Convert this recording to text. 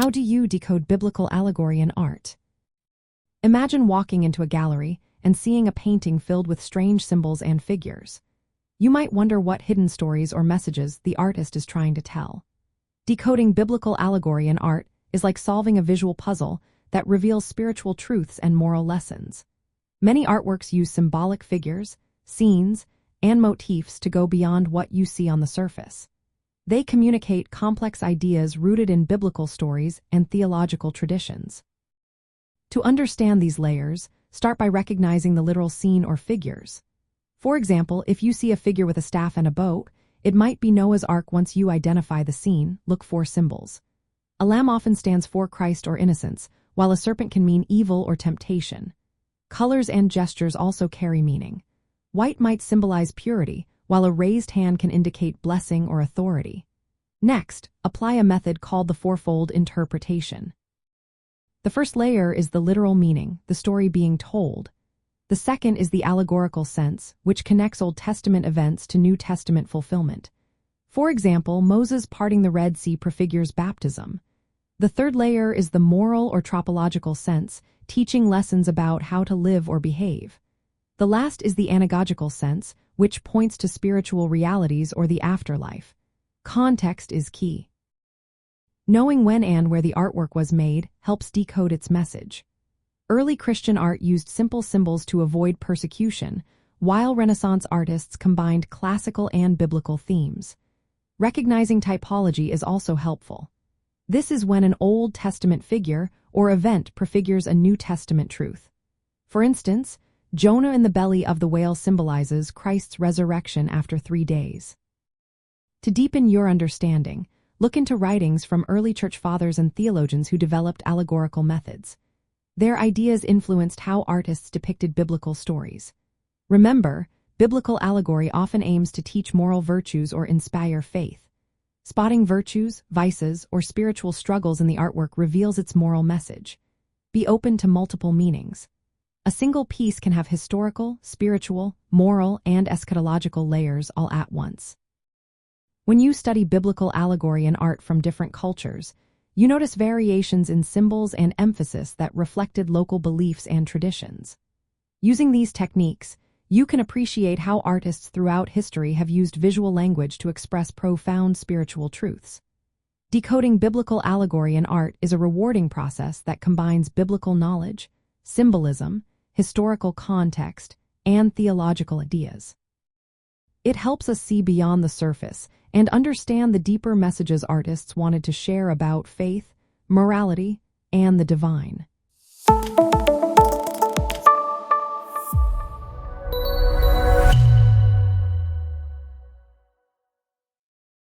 How do you decode biblical allegory in art? Imagine walking into a gallery and seeing a painting filled with strange symbols and figures. You might wonder what hidden stories or messages the artist is trying to tell. Decoding biblical allegory in art is like solving a visual puzzle that reveals spiritual truths and moral lessons. Many artworks use symbolic figures, scenes, and motifs to go beyond what you see on the surface. They communicate complex ideas rooted in biblical stories and theological traditions. To understand these layers, start by recognizing the literal scene or figures. For example, if you see a figure with a staff and a boat, it might be Noah's Ark. Once you identify the scene, look for symbols. A lamb often stands for Christ or innocence, while a serpent can mean evil or temptation. Colors and gestures also carry meaning. White might symbolize purity, while a raised hand can indicate blessing or authority. Next, apply a method called the fourfold interpretation. The first layer is the literal meaning, the story being told. The second is the allegorical sense, which connects Old Testament events to New Testament fulfillment. For example, Moses parting the Red Sea prefigures baptism. The third layer is the moral or tropological sense, teaching lessons about how to live or behave. The last is the anagogical sense, which points to spiritual realities or the afterlife. Context is key. Knowing when and where the artwork was made helps decode its message. Early Christian art used simple symbols to avoid persecution, while Renaissance artists combined classical and biblical themes. Recognizing typology is also helpful. This is when an Old Testament figure or event prefigures a New Testament truth. For instance, Jonah in the belly of the whale symbolizes Christ's resurrection after 3 days. To deepen your understanding, look into writings from early church fathers and theologians who developed allegorical methods. Their ideas influenced how artists depicted biblical stories. Remember, biblical allegory often aims to teach moral virtues or inspire faith. Spotting virtues, vices, or spiritual struggles in the artwork reveals its moral message. Be open to multiple meanings. A single piece can have historical, spiritual, moral, and eschatological layers all at once. When you study biblical allegory in art from different cultures, you notice variations in symbols and emphasis that reflected local beliefs and traditions. Using these techniques, you can appreciate how artists throughout history have used visual language to express profound spiritual truths. Decoding biblical allegory in art is a rewarding process that combines biblical knowledge, symbolism, historical context, and theological ideas. It helps us see beyond the surface and understand the deeper messages artists wanted to share about faith, morality, and the divine.